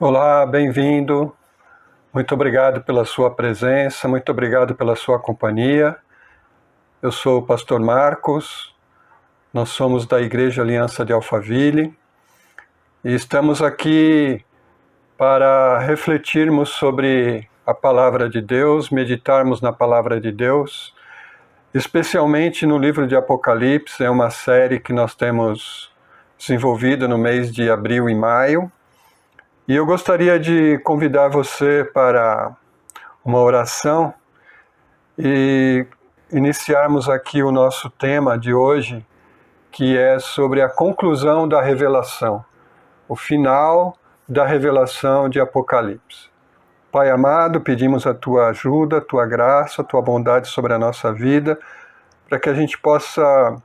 Olá, bem-vindo. Muito obrigado pela sua presença, muito obrigado pela sua companhia. Eu sou o pastor Marcos, nós somos da Igreja Aliança de Alphaville e estamos aqui para refletirmos sobre a Palavra de Deus, meditarmos na Palavra de Deus, especialmente no livro de Apocalipse. É uma série que nós temos desenvolvido no mês de abril e maio. E eu gostaria de convidar você para uma oração e iniciarmos aqui o nosso tema de hoje, que é sobre a conclusão da revelação, o final da revelação de Apocalipse. Pai amado, pedimos a Tua ajuda, a Tua graça, a Tua bondade sobre a nossa vida, para que a gente possa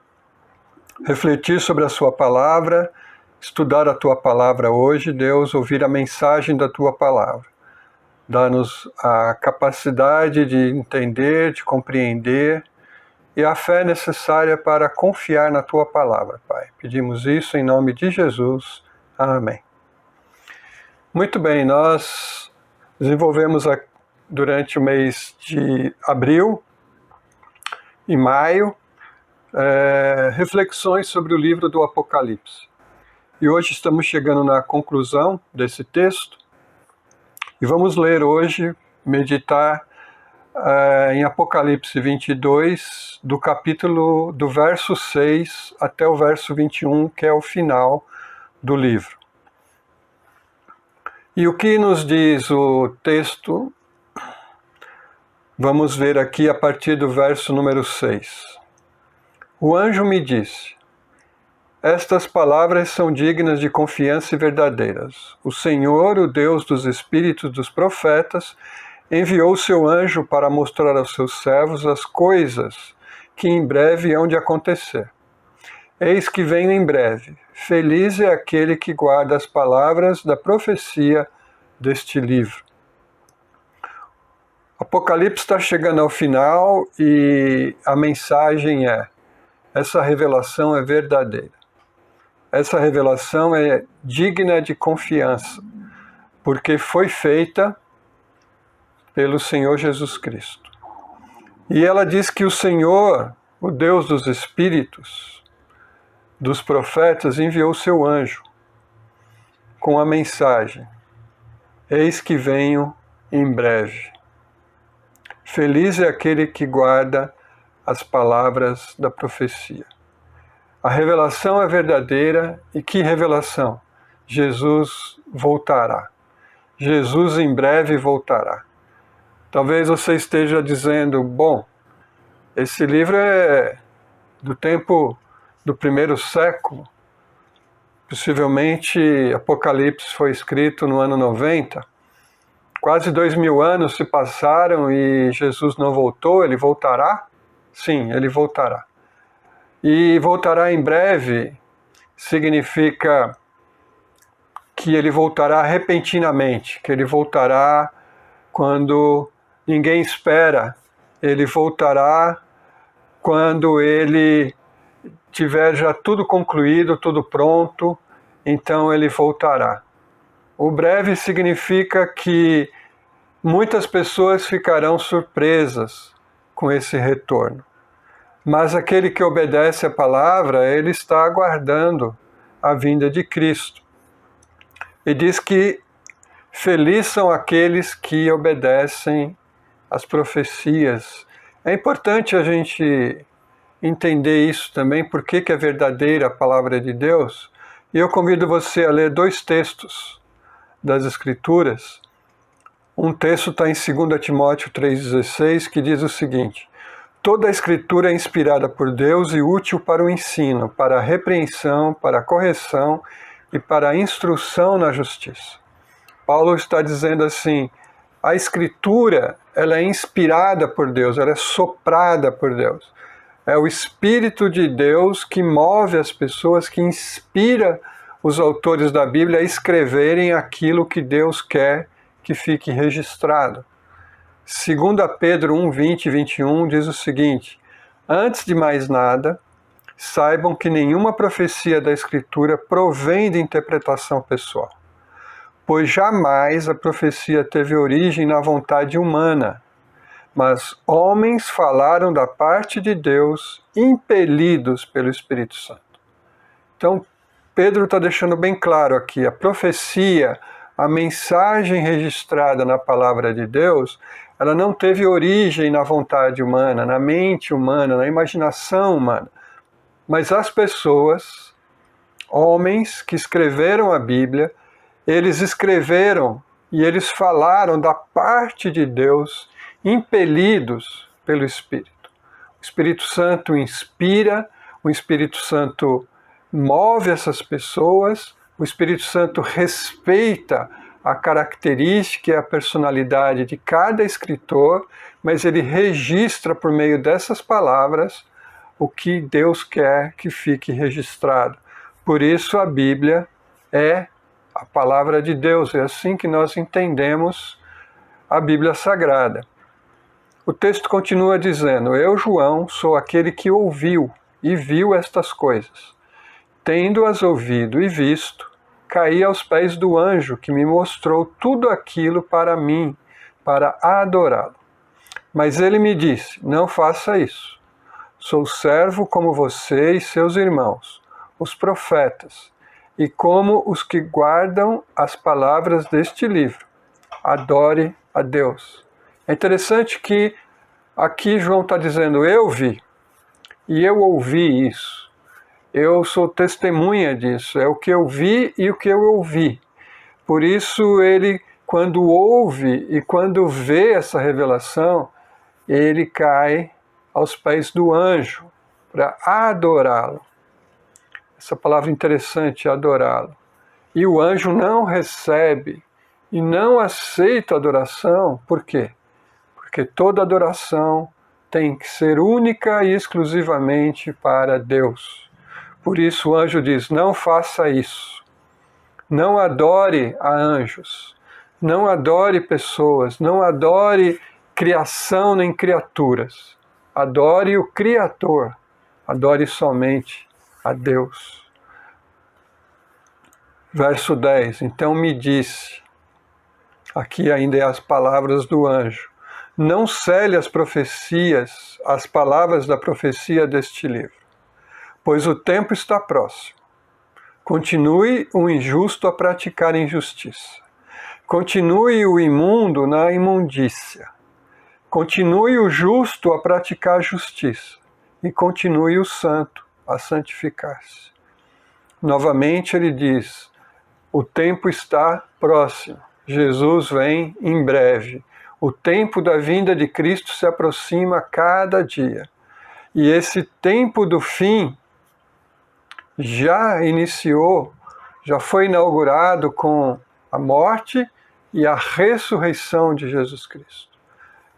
refletir sobre a Sua palavra, estudar a Tua palavra hoje, Deus, ouvir a mensagem da Tua palavra. Dá-nos a capacidade de entender, de compreender e a fé necessária para confiar na Tua palavra, Pai. Pedimos isso em nome de Jesus. Amém. Muito bem, nós desenvolvemos durante o mês de abril e maio reflexões sobre o livro do Apocalipse. E hoje estamos chegando na conclusão desse texto e vamos ler hoje, meditar em Apocalipse 22, do verso 6 até o verso 21, que é o final do livro. E o que nos diz o texto? Vamos ver aqui a partir do verso número 6. O anjo me disse: estas palavras são dignas de confiança e verdadeiras. O Senhor, o Deus dos espíritos dos profetas, enviou seu anjo para mostrar aos seus servos as coisas que em breve hão de acontecer. Eis que venho em breve. Feliz é aquele que guarda as palavras da profecia deste livro. Apocalipse está chegando ao final e a mensagem é: essa revelação é verdadeira. Essa revelação é digna de confiança, porque foi feita pelo Senhor Jesus Cristo. E ela diz que o Senhor, o Deus dos Espíritos, dos profetas, enviou seu anjo com a mensagem: eis que venho em breve. Feliz é aquele que guarda as palavras da profecia. A revelação é verdadeira. E que revelação? Jesus voltará. Jesus em breve voltará. Talvez você esteja dizendo: bom, esse livro é do tempo do primeiro século. Possivelmente Apocalipse foi escrito no ano 90. Quase 2000 anos se passaram e Jesus não voltou. Ele voltará? Sim, ele voltará. E voltará em breve significa que ele voltará repentinamente, que ele voltará quando ninguém espera. Ele voltará quando ele tiver já tudo concluído, tudo pronto, então ele voltará. O breve significa que muitas pessoas ficarão surpresas com esse retorno. Mas aquele que obedece à palavra, ele está aguardando a vinda de Cristo. E diz que felizes são aqueles que obedecem às profecias. É importante a gente entender isso também, porque que é verdadeira a palavra de Deus. E eu convido você a ler 2 textos das Escrituras. Um texto está em 2 Timóteo 3,16, que diz o seguinte: toda a Escritura é inspirada por Deus e útil para o ensino, para a repreensão, para a correção e para a instrução na justiça. Paulo está dizendo assim: a Escritura, ela é inspirada por Deus, ela é soprada por Deus. É o Espírito de Deus que move as pessoas, que inspira os autores da Bíblia a escreverem aquilo que Deus quer que fique registrado. 2 Pedro 1, 20 e 21 diz o seguinte: antes de mais nada, saibam que nenhuma profecia da Escritura provém de interpretação pessoal, pois jamais a profecia teve origem na vontade humana, mas homens falaram da parte de Deus, impelidos pelo Espírito Santo. Então, Pedro está deixando bem claro aqui, a profecia, a mensagem registrada na palavra de Deus, ela não teve origem na vontade humana, na mente humana, na imaginação humana, mas as pessoas, homens que escreveram a Bíblia, eles escreveram e eles falaram da parte de Deus, impelidos pelo Espírito. O Espírito Santo inspira, o Espírito Santo move essas pessoas, o Espírito Santo respeita a característica e a personalidade de cada escritor, mas ele registra por meio dessas palavras o que Deus quer que fique registrado. Por isso a Bíblia é a palavra de Deus, é assim que nós entendemos a Bíblia Sagrada. O texto continua dizendo: eu, João, sou aquele que ouviu e viu estas coisas. Tendo-as ouvido e visto, caí aos pés do anjo que me mostrou tudo aquilo para mim, para adorá-lo. Mas ele me disse: não faça isso. Sou servo como você e seus irmãos, os profetas, e como os que guardam as palavras deste livro. Adore a Deus. É interessante que aqui João está dizendo: eu vi, e eu ouvi isso. Eu sou testemunha disso, é o que eu vi e o que eu ouvi. Por isso ele, quando ouve e quando vê essa revelação, ele cai aos pés do anjo para adorá-lo. Essa palavra interessante, adorá-lo. E o anjo não recebe e não aceita adoração. Por quê? Porque toda adoração tem que ser única e exclusivamente para Deus. Por isso o anjo diz: não faça isso. Não adore a anjos. Não adore pessoas. Não adore criação nem criaturas. Adore o Criador. Adore somente a Deus. Verso 10. Então me disse, aqui ainda é as palavras do anjo: não cele as profecias, as palavras da profecia deste livro, pois o tempo está próximo. Continue o injusto a praticar injustiça. Continue o imundo na imundícia. Continue o justo a praticar justiça. E continue o santo a santificar-se. Novamente ele diz: o tempo está próximo. Jesus vem em breve. O tempo da vinda de Cristo se aproxima a cada dia. E esse tempo do fim já iniciou, já foi inaugurado com a morte e a ressurreição de Jesus Cristo.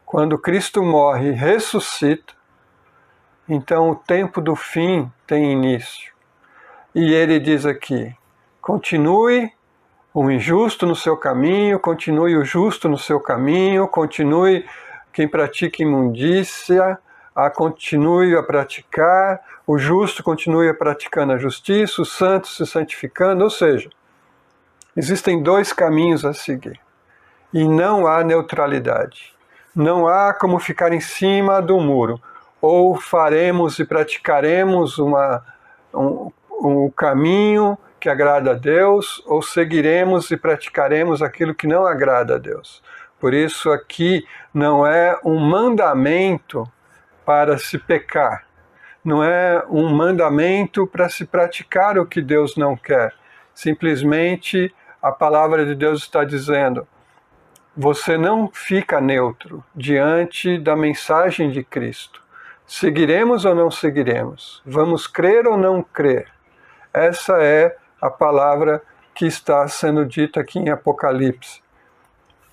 Quando Cristo morre e ressuscita, então o tempo do fim tem início. E ele diz aqui: continue o injusto no seu caminho, continue o justo no seu caminho, continue quem pratica imundícia, continue a praticar, o justo continue praticando a justiça, o santo se santificando, ou seja, existem dois caminhos a seguir. E não há neutralidade. Não há como ficar em cima do muro. Ou faremos e praticaremos um caminho que agrada a Deus, ou seguiremos e praticaremos aquilo que não agrada a Deus. Por isso aqui não é um mandamento para se pecar. Não é um mandamento para se praticar o que Deus não quer. Simplesmente a palavra de Deus está dizendo: você não fica neutro diante da mensagem de Cristo. Seguiremos ou não seguiremos? Vamos crer ou não crer? Essa é a palavra que está sendo dita aqui em Apocalipse.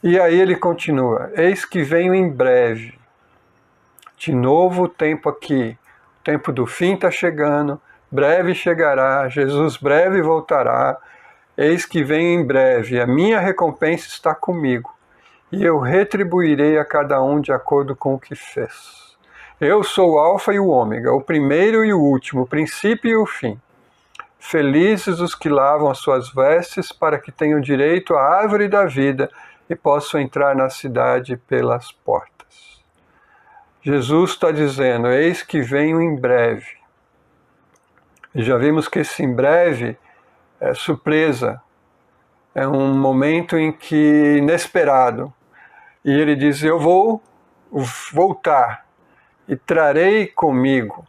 E aí ele continua: eis que venho em breve. De novo o tempo aqui, o tempo do fim está chegando, breve chegará, Jesus breve voltará. Eis que venho em breve, a minha recompensa está comigo, e eu retribuirei a cada um de acordo com o que fez. Eu sou o Alfa e o Ômega, o primeiro e o último, o princípio e o fim. Felizes os que lavam as suas vestes, para que tenham direito à árvore da vida e possam entrar na cidade pelas portas. Jesus está dizendo, eis que venho em breve. E já vimos que esse em breve é surpresa, é um momento em que inesperado. E ele diz, eu vou voltar e trarei comigo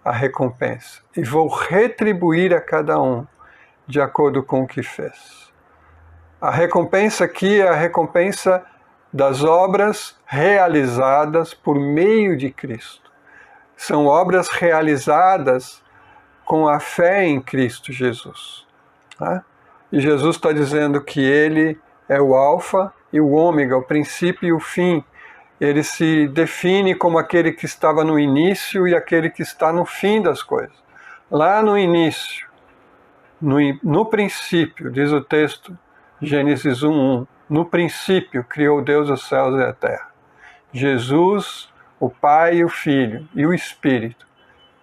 a recompensa e vou retribuir a cada um de acordo com o que fez. A recompensa aqui é a recompensa das obras realizadas por meio de Cristo. São obras realizadas com a fé em Cristo Jesus. Tá? E Jesus está dizendo que Ele é o alfa e o ômega, o princípio e o fim. Ele se define como aquele que estava no início e aquele que está no fim das coisas. Lá no início, no princípio, diz o texto, Gênesis 1:1, no princípio criou Deus os céus e a terra. Jesus, o Pai, o Filho e o Espírito,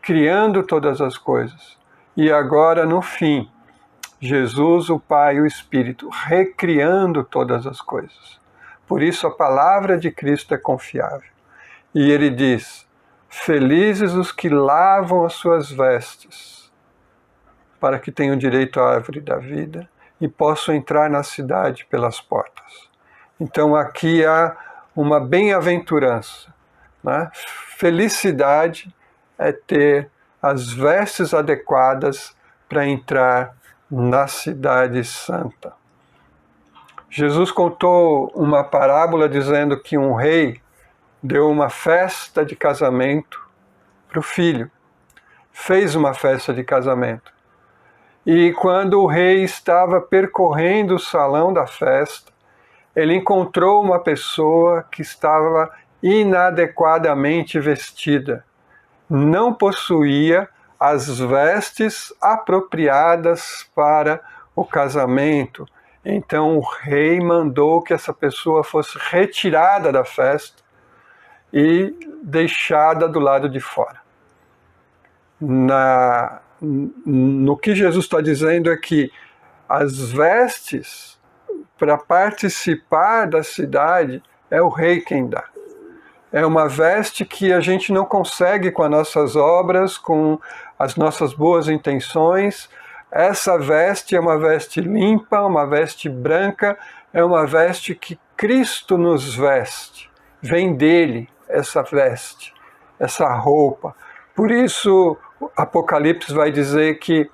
criando todas as coisas. E agora, no fim, Jesus, o Pai e o Espírito, recriando todas as coisas. Por isso a palavra de Cristo é confiável. E ele diz, felizes os que lavam as suas vestes, para que tenham direito à árvore da vida e possam entrar na cidade pelas portas. Então aqui há uma bem-aventurança. Né? Felicidade é ter as vestes adequadas para entrar na cidade santa. Jesus contou uma parábola dizendo que um rei deu uma festa de casamento para o filho. Fez uma festa de casamento. E quando o rei estava percorrendo o salão da festa, ele encontrou uma pessoa que estava inadequadamente vestida. Não possuía as vestes apropriadas para o casamento. Então o rei mandou que essa pessoa fosse retirada da festa e deixada do lado de fora. No que Jesus está dizendo é que as vestes para participar da cidade é o rei quem dá. É uma veste que a gente não consegue com as nossas obras, com as nossas boas intenções. Essa veste é uma veste limpa, uma veste branca, é uma veste que Cristo nos veste. Vem dele essa veste, essa roupa. Por isso, Apocalipse vai dizer que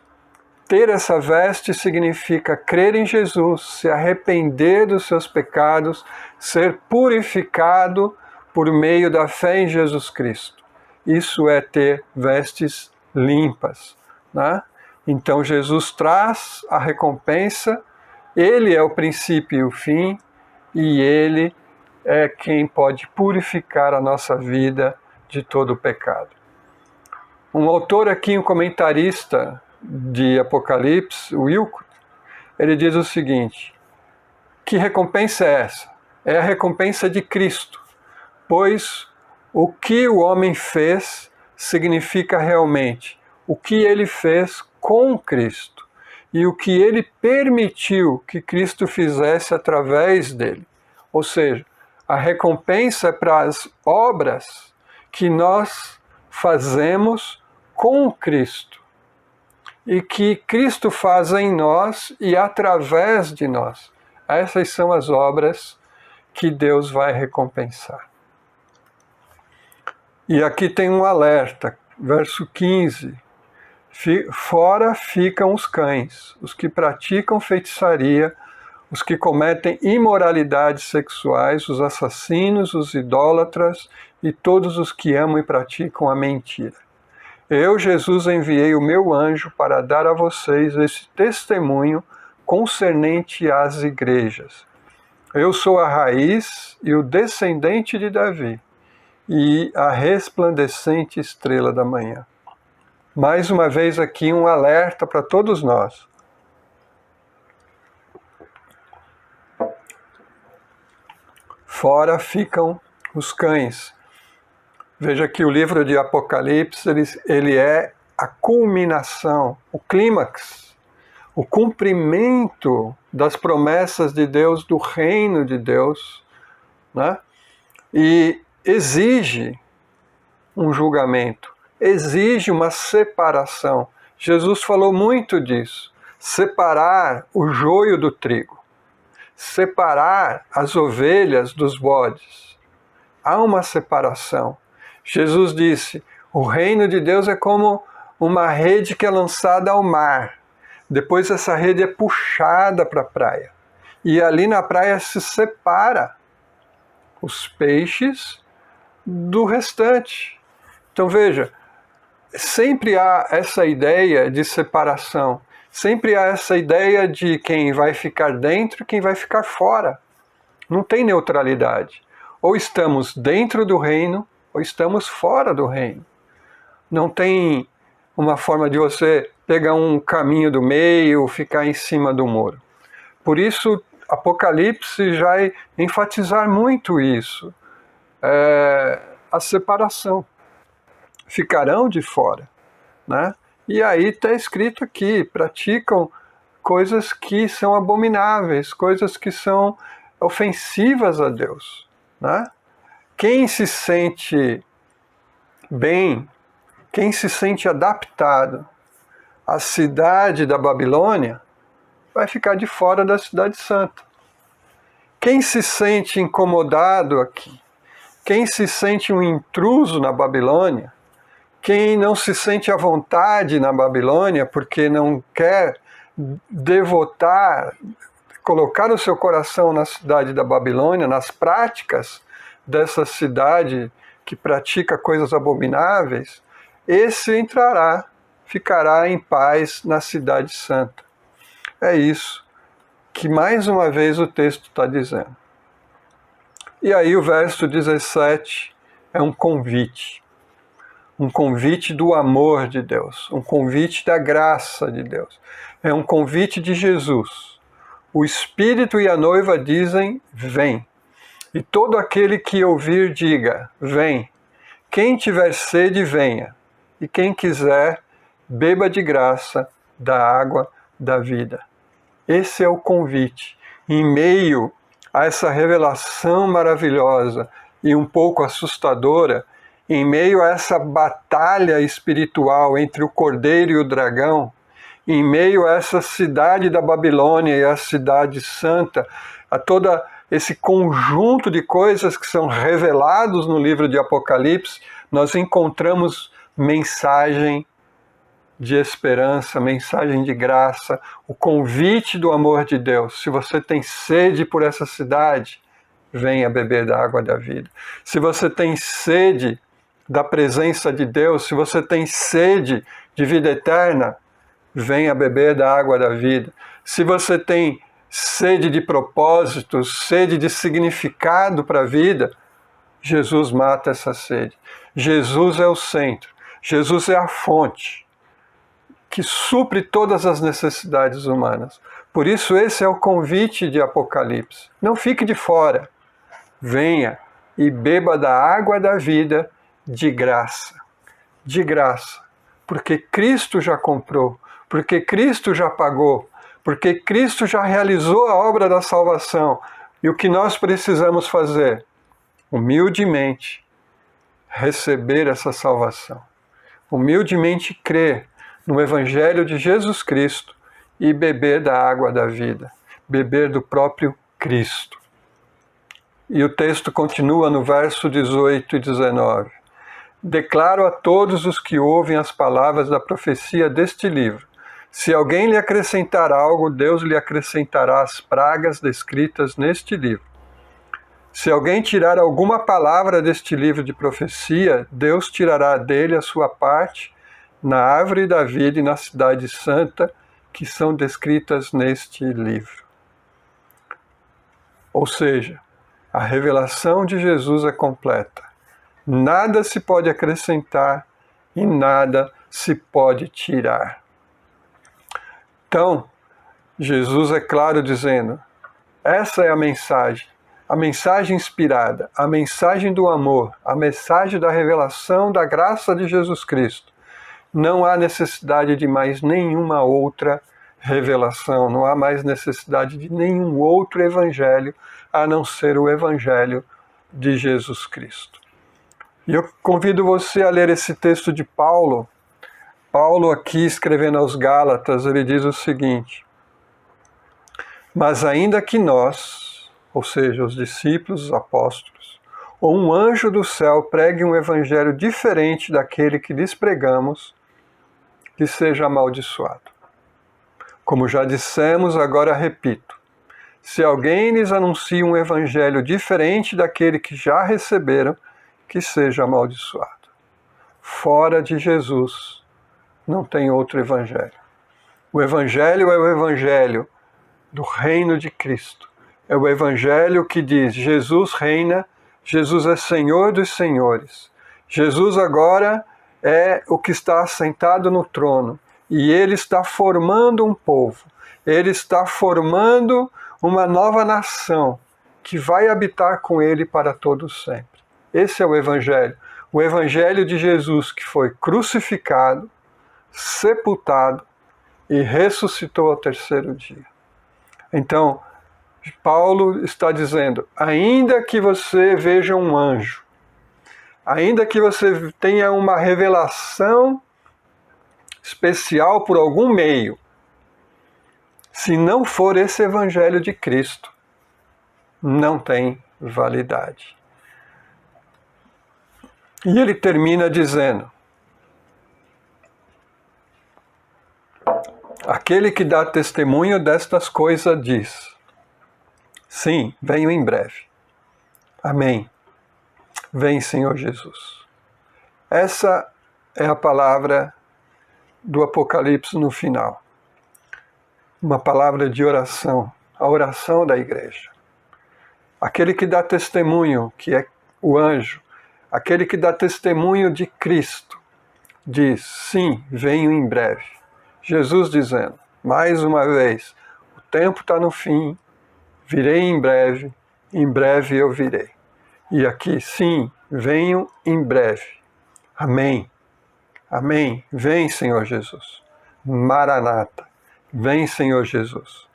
ter essa veste significa crer em Jesus, se arrepender dos seus pecados, ser purificado por meio da fé em Jesus Cristo. Isso é ter vestes limpas. Né? Então Jesus traz a recompensa, Ele é o princípio e o fim, e Ele é quem pode purificar a nossa vida de todo o pecado. Um autor aqui, um comentarista de Apocalipse, Wilcott, ele diz o seguinte, que recompensa é essa? É a recompensa de Cristo, pois o que o homem fez significa realmente o que ele fez com Cristo e o que ele permitiu que Cristo fizesse através dele. Ou seja, a recompensa é para as obras que nós fazemos com Cristo e que Cristo faz em nós e através de nós. Essas são as obras que Deus vai recompensar. E aqui tem um alerta, verso 15. Fora ficam os cães, os que praticam feitiçaria, os que cometem imoralidades sexuais, os assassinos, os idólatras e todos os que amam e praticam a mentira. Eu, Jesus, enviei o meu anjo para dar a vocês esse testemunho concernente às igrejas. Eu sou a raiz e o descendente de Davi, e a resplandecente estrela da manhã. Mais uma vez aqui um alerta para todos nós. Fora ficam os cães. Veja que o livro de Apocalipse ele é a culminação, o clímax, o cumprimento das promessas de Deus, do reino de Deus, né? E exige um julgamento, exige uma separação. Jesus falou muito disso, separar o joio do trigo, separar as ovelhas dos bodes. Há uma separação. Jesus disse, o reino de Deus é como uma rede que é lançada ao mar. Depois essa rede é puxada para a praia. E ali na praia se separa os peixes do restante. Então veja, sempre há essa ideia de separação. Sempre há essa ideia de quem vai ficar dentro e quem vai ficar fora. Não tem neutralidade. Ou estamos dentro do reino, ou estamos fora do reino. Não tem uma forma de você pegar um caminho do meio, ficar em cima do muro. Por isso, Apocalipse já vai enfatizar muito isso. A separação. Ficarão de fora, né? E aí está escrito aqui, praticam coisas que são abomináveis, coisas que são ofensivas a Deus, né? Quem se sente bem, quem se sente adaptado à cidade da Babilônia, vai ficar de fora da cidade santa. Quem se sente incomodado aqui, quem se sente um intruso na Babilônia, quem não se sente à vontade na Babilônia porque não quer devotar, colocar o seu coração na cidade da Babilônia, nas práticas dessa cidade que pratica coisas abomináveis, esse entrará, ficará em paz na cidade santa. É isso que mais uma vez o texto está dizendo. E aí o verso 17 é um convite do amor de Deus, um convite da graça de Deus, é um convite de Jesus. O Espírito e a noiva dizem, vem. E todo aquele que ouvir diga, vem. Quem tiver sede, venha. E quem quiser, beba de graça da água da vida. Esse é o convite. Em meio a essa revelação maravilhosa e um pouco assustadora, em meio a essa batalha espiritual entre o cordeiro e o dragão, em meio a essa cidade da Babilônia e a cidade santa, a todo esse conjunto de coisas que são revelados no livro de Apocalipse, nós encontramos mensagem de esperança, mensagem de graça, o convite do amor de Deus. Se você tem sede por essa cidade, venha beber da água da vida. Se você tem sede da presença de Deus, se você tem sede de vida eterna, venha beber da água da vida. Se você tem sede de propósitos, sede de significado para a vida, Jesus mata essa sede. Jesus é o centro, Jesus é a fonte que supre todas as necessidades humanas. Por isso esse é o convite de Apocalipse. Não fique de fora, venha e beba da água da vida de graça, porque Cristo já comprou, porque Cristo já pagou, porque Cristo já realizou a obra da salvação. E o que nós precisamos fazer? Humildemente receber essa salvação, humildemente crer no Evangelho de Jesus Cristo e beber da água da vida, beber do próprio Cristo. E o texto continua no verso 18 e 19. Declaro a todos os que ouvem as palavras da profecia deste livro. Se alguém lhe acrescentar algo, Deus lhe acrescentará as pragas descritas neste livro. Se alguém tirar alguma palavra deste livro de profecia, Deus tirará dele a sua parte na árvore da vida e na cidade santa, que são descritas neste livro. Ou seja, a revelação de Jesus é completa. Nada se pode acrescentar e nada se pode tirar. Então, Jesus é claro dizendo, essa é a mensagem inspirada, a mensagem do amor, a mensagem da revelação da graça de Jesus Cristo. Não há necessidade de mais nenhuma outra revelação, não há mais necessidade de nenhum outro evangelho a não ser o evangelho de Jesus Cristo. E eu convido você a ler esse texto de Paulo. Paulo aqui escrevendo aos Gálatas, ele diz o seguinte: mas ainda que nós, ou seja, os discípulos, os apóstolos, ou um anjo do céu pregue um evangelho diferente daquele que lhes pregamos, que seja amaldiçoado. Como já dissemos, agora repito: se alguém lhes anuncia um evangelho diferente daquele que já receberam, que seja amaldiçoado. Fora de Jesus não tem outro evangelho. O evangelho é o evangelho do reino de Cristo. É o evangelho que diz: Jesus reina, Jesus é Senhor dos senhores. Jesus agora é o que está assentado no trono. E ele está formando um povo. Ele está formando uma nova nação que vai habitar com ele para todos sempre. Esse é o evangelho. O evangelho de Jesus, que foi crucificado, sepultado e ressuscitou ao terceiro dia. Então, Paulo está dizendo: ainda que você veja um anjo, ainda que você tenha uma revelação especial por algum meio, se não for esse evangelho de Cristo, não tem validade. E ele termina dizendo: aquele que dá testemunho destas coisas diz: sim, venho em breve. Amém. Vem, Senhor Jesus. Essa é a palavra do Apocalipse no final. Uma palavra de oração, a oração da igreja. Aquele que dá testemunho, que é o anjo, aquele que dá testemunho de Cristo, diz: sim, venho em breve. Jesus dizendo, mais uma vez: o tempo está no fim, virei em breve eu virei. E aqui, sim, venho em breve. Amém. Amém. Vem, Senhor Jesus. Maranata. Vem, Senhor Jesus.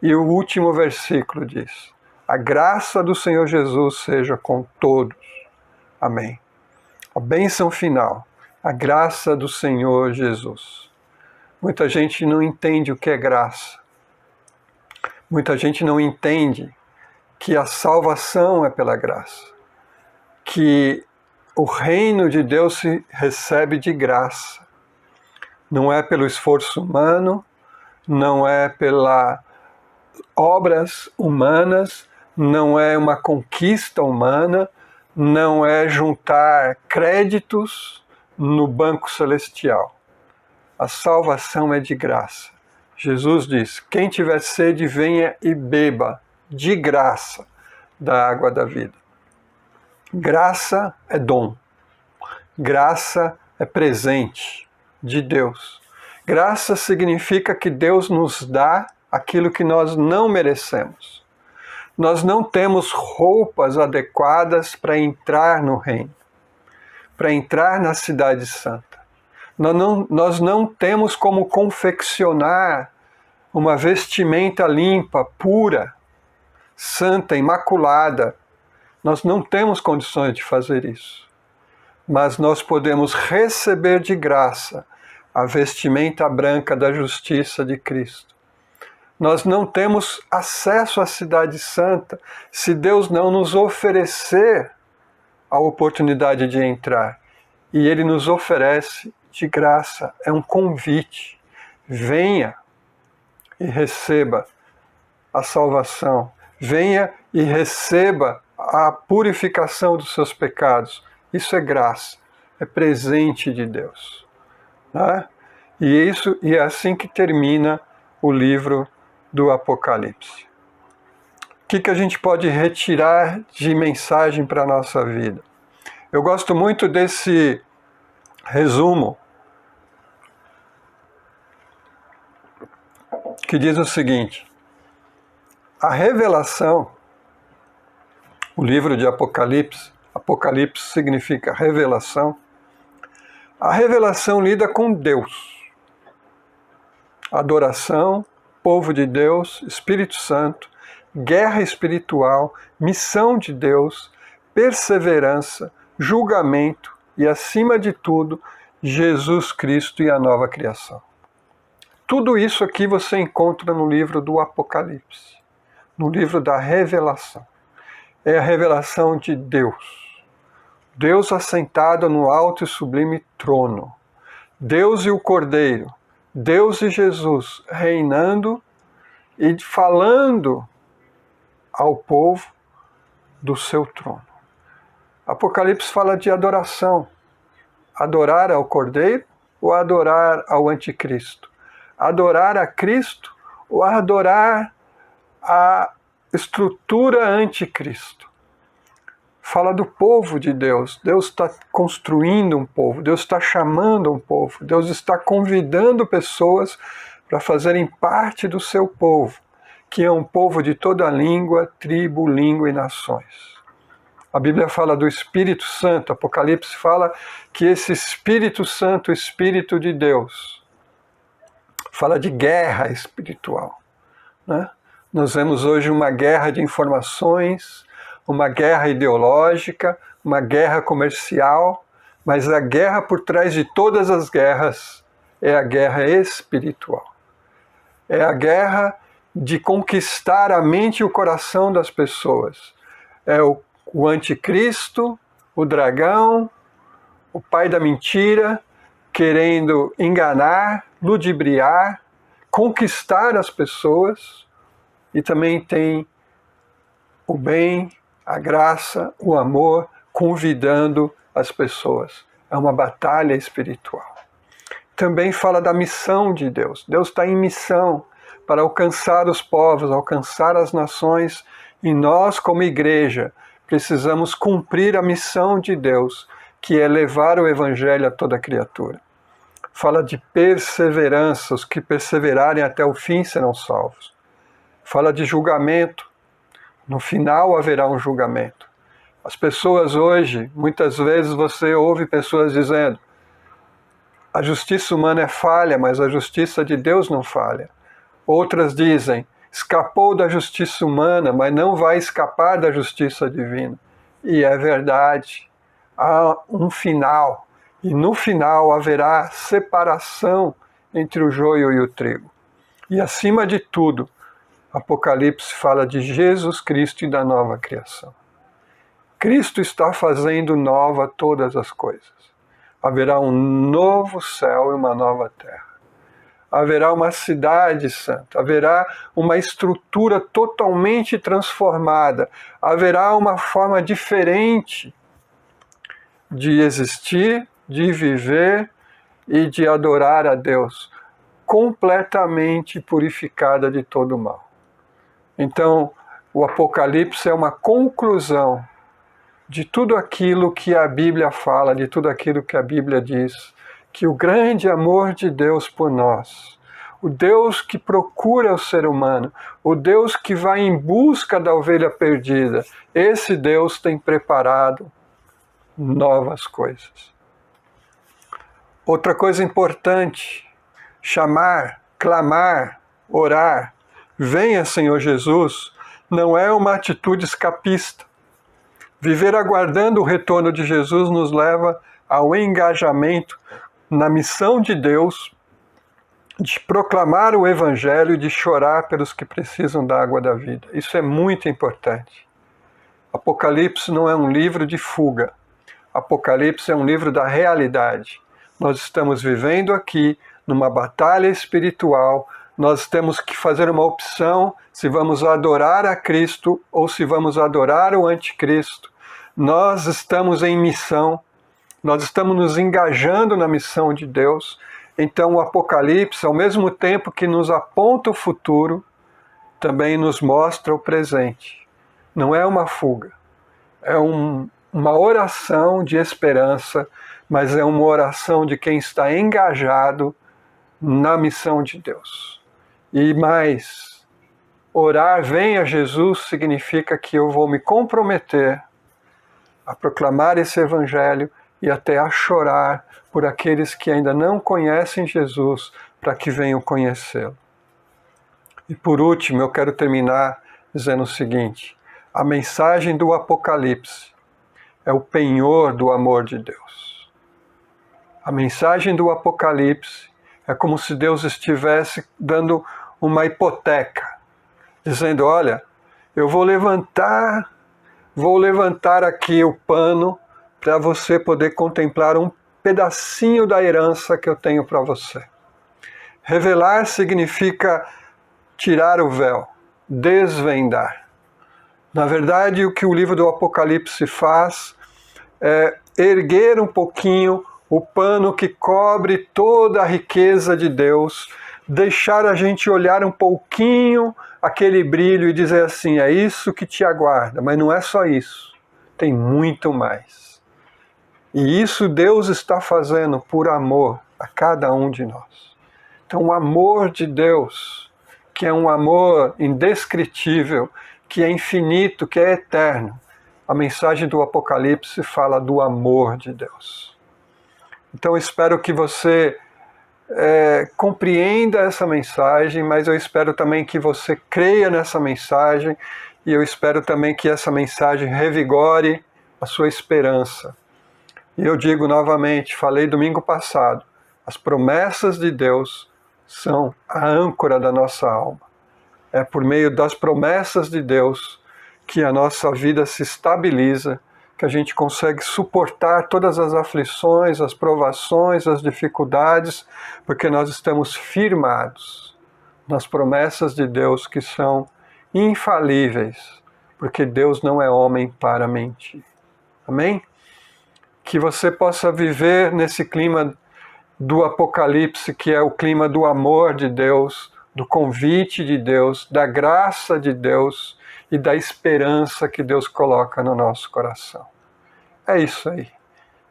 E o último versículo diz: a graça do Senhor Jesus seja com todos. Amém. A bênção final. A graça do Senhor Jesus. Muita gente não entende o que é graça. Muita gente não entende que a salvação é pela graça. Que o reino de Deus se recebe de graça. Não é pelo esforço humano, não é pelas obras humanas, não é uma conquista humana, não é juntar créditos no banco celestial. A salvação é de graça. Jesus diz: quem tiver sede, venha e beba de graça da água da vida. Graça é dom. Graça é presente de Deus. Graça significa que Deus nos dá aquilo que nós não merecemos. Nós não temos roupas adequadas para entrar no reino, para entrar na cidade santa. Nós não temos como confeccionar uma vestimenta limpa, pura, santa, imaculada. Nós não temos condições de fazer isso. Mas nós podemos receber de graça a vestimenta branca da justiça de Cristo. Nós não temos acesso à cidade santa se Deus não nos oferecer a oportunidade de entrar. E Ele nos oferece de graça, é um convite. Venha e receba a salvação. Venha e receba a purificação dos seus pecados. Isso é graça, é presente de Deus. Né? E é assim que termina o livro do Apocalipse. O que a gente pode retirar de mensagem para a nossa vida? Eu gosto muito desse resumo que diz o seguinte: a revelação, o livro de Apocalipse, Apocalipse significa revelação, A revelação lida com Deus. Adoração, povo de Deus, Espírito Santo, guerra espiritual, missão de Deus, perseverança, julgamento e, acima de tudo, Jesus Cristo e a nova criação. Tudo isso aqui você encontra no livro do Apocalipse, no livro da Revelação. É a revelação de Deus. Deus assentado no alto e sublime trono. Deus e o Cordeiro. Deus e Jesus reinando e falando ao povo do seu trono. Apocalipse fala de adoração. Adorar ao Cordeiro ou adorar ao Anticristo? Adorar a Cristo ou adorar a estrutura anticristo? Fala do povo de Deus. Deus está construindo um povo, Deus está chamando um povo, Deus está convidando pessoas para fazerem parte do seu povo, que é um povo de toda língua, tribo, língua e nações. A Bíblia fala do Espírito Santo, Apocalipse fala que esse Espírito Santo, o Espírito de Deus, fala de guerra espiritual, né? Nós vemos hoje uma guerra de informações, uma guerra ideológica, uma guerra comercial, mas a guerra por trás de todas as guerras é a guerra espiritual. É a guerra de conquistar a mente e o coração das pessoas. É o anticristo, o dragão, o pai da mentira, querendo enganar, ludibriar, conquistar as pessoas, e também tem o bem, a graça, o amor, convidando as pessoas. É uma batalha espiritual. Também fala da missão de Deus. Deus está em missão para alcançar os povos, alcançar as nações, e nós, como igreja, precisamos cumprir a missão de Deus, que é levar o Evangelho a toda criatura. Fala de perseverança, os que perseverarem até o fim serão salvos. Fala de julgamento, no final haverá um julgamento. As pessoas hoje, muitas vezes você ouve pessoas dizendo: a justiça humana é falha, mas a justiça de Deus não falha. Outras dizem: escapou da justiça humana, mas não vai escapar da justiça divina. E é verdade, há um final, e no final haverá separação entre o joio e o trigo. E acima de tudo, Apocalipse fala de Jesus Cristo e da nova criação. Cristo está fazendo nova todas as coisas. Haverá um novo céu e uma nova terra. Haverá uma cidade santa, haverá uma estrutura totalmente transformada, haverá uma forma diferente de existir, de viver e de adorar a Deus, completamente purificada de todo o mal. Então, o Apocalipse é uma conclusão de tudo aquilo que a Bíblia fala, de tudo aquilo que a Bíblia diz, que o grande amor de Deus por nós, o Deus que procura o ser humano, o Deus que vai em busca da ovelha perdida, esse Deus tem preparado novas coisas. Outra coisa importante: chamar, clamar, orar, venha Senhor Jesus, não é uma atitude escapista. Viver aguardando o retorno de Jesus nos leva ao engajamento na missão de Deus, de proclamar o Evangelho e de chorar pelos que precisam da água da vida. Isso é muito importante. Apocalipse não é um livro de fuga. Apocalipse é um livro da realidade. Nós estamos vivendo aqui numa batalha espiritual. Nós temos que fazer uma opção se vamos adorar a Cristo ou se vamos adorar o Anticristo. Nós estamos em missão, nós estamos nos engajando na missão de Deus. Então o Apocalipse, ao mesmo tempo que nos aponta o futuro, também nos mostra o presente. Não é uma fuga, é uma oração de esperança, mas é uma oração de quem está engajado na missão de Deus. E mais, orar venha Jesus significa que eu vou me comprometer a proclamar esse Evangelho e até a chorar por aqueles que ainda não conhecem Jesus, para que venham conhecê-lo. E por último, eu quero terminar dizendo o seguinte: a mensagem do Apocalipse é o penhor do amor de Deus. A mensagem do Apocalipse é como se Deus estivesse dando uma hipoteca, dizendo: olha, eu vou levantar aqui o pano para você poder contemplar um pedacinho da herança que eu tenho para você. Revelar significa tirar o véu, desvendar. Na verdade, o que o livro do Apocalipse faz é erguer um pouquinho o pano que cobre toda a riqueza de Deus, deixar a gente olhar um pouquinho aquele brilho e dizer assim: é isso que te aguarda. Mas não é só isso, tem muito mais. E isso Deus está fazendo por amor a cada um de nós. Então o amor de Deus, que é um amor indescritível, que é infinito, que é eterno, a mensagem do Apocalipse fala do amor de Deus. Então eu espero que você compreenda essa mensagem, mas eu espero também que você creia nessa mensagem, e eu espero também que essa mensagem revigore a sua esperança. E eu digo novamente, falei domingo passado, as promessas de Deus são a âncora da nossa alma. É por meio das promessas de Deus que a nossa vida se estabiliza, que a gente consegue suportar todas as aflições, as provações, as dificuldades, porque nós estamos firmados nas promessas de Deus que são infalíveis, porque Deus não é homem para mentir. Amém? Que você possa viver nesse clima do Apocalipse, que é o clima do amor de Deus, do convite de Deus, da graça de Deus e da esperança que Deus coloca no nosso coração. É isso aí.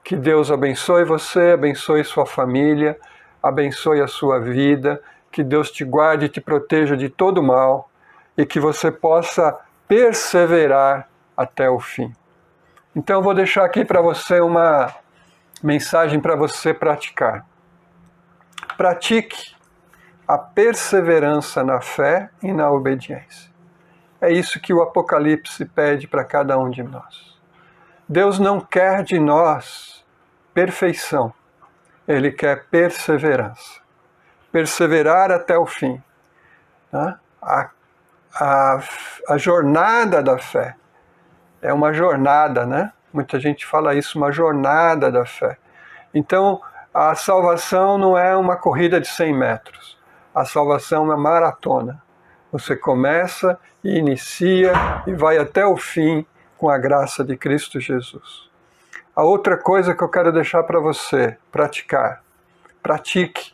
Que Deus abençoe você, abençoe sua família, abençoe a sua vida, que Deus te guarde e te proteja de todo mal e que você possa perseverar até o fim. Então eu vou deixar aqui para você uma mensagem para você praticar. Pratique a perseverança na fé e na obediência. É isso que o Apocalipse pede para cada um de nós. Deus não quer de nós perfeição, Ele quer perseverança. Perseverar até o fim. Né? A jornada da fé é uma jornada, né? Muita gente fala isso, uma jornada da fé. Então, a salvação não é uma corrida de 100 metros. A salvação é uma maratona. Você começa e inicia e vai até o fim com a graça de Cristo Jesus. A outra coisa que eu quero deixar para você praticar. Pratique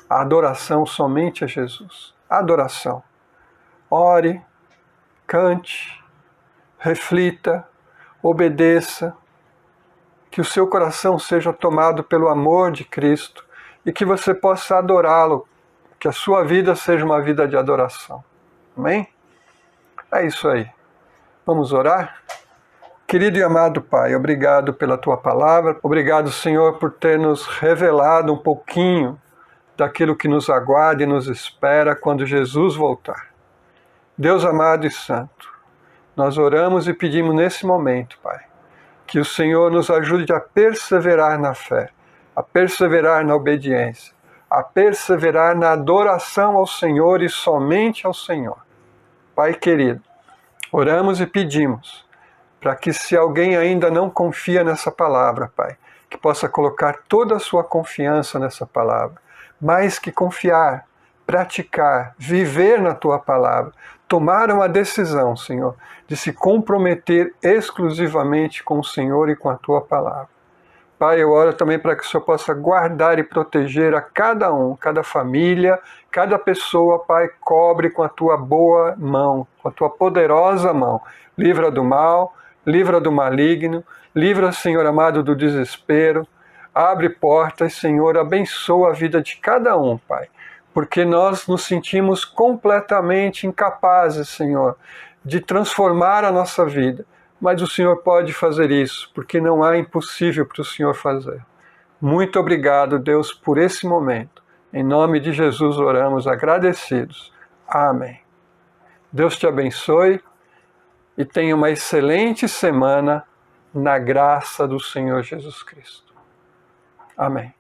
a adoração somente a Jesus. A adoração. Ore, cante, reflita, obedeça, que o seu coração seja tomado pelo amor de Cristo e que você possa adorá-lo, que a sua vida seja uma vida de adoração. Amém? É isso aí. Vamos orar? Querido e amado Pai, obrigado pela Tua palavra, obrigado, Senhor, por ter nos revelado um pouquinho daquilo que nos aguarda e nos espera quando Jesus voltar. Deus amado e santo, nós oramos e pedimos nesse momento, Pai, que o Senhor nos ajude a perseverar na fé, a perseverar na obediência, a perseverar na adoração ao Senhor e somente ao Senhor. Pai querido, oramos e pedimos para que, se alguém ainda não confia nessa palavra, Pai, que possa colocar toda a sua confiança nessa palavra. Mais que confiar, praticar, viver na Tua palavra, tomar uma decisão, Senhor, de se comprometer exclusivamente com o Senhor e com a Tua palavra. Pai, eu oro também para que o Senhor possa guardar e proteger a cada um, cada família, cada pessoa, Pai, cobre com a Tua boa mão, com a Tua poderosa mão. Livra do mal, livra do maligno, livra, Senhor amado, do desespero. Abre portas, Senhor, abençoa a vida de cada um, Pai, porque nós nos sentimos completamente incapazes, Senhor, de transformar a nossa vida. mas o Senhor pode fazer isso, porque não há impossível para o Senhor fazer. Muito obrigado, Deus, por esse momento. Em nome de Jesus oramos agradecidos. Amém. Deus te abençoe e tenha uma excelente semana na graça do Senhor Jesus Cristo. Amém.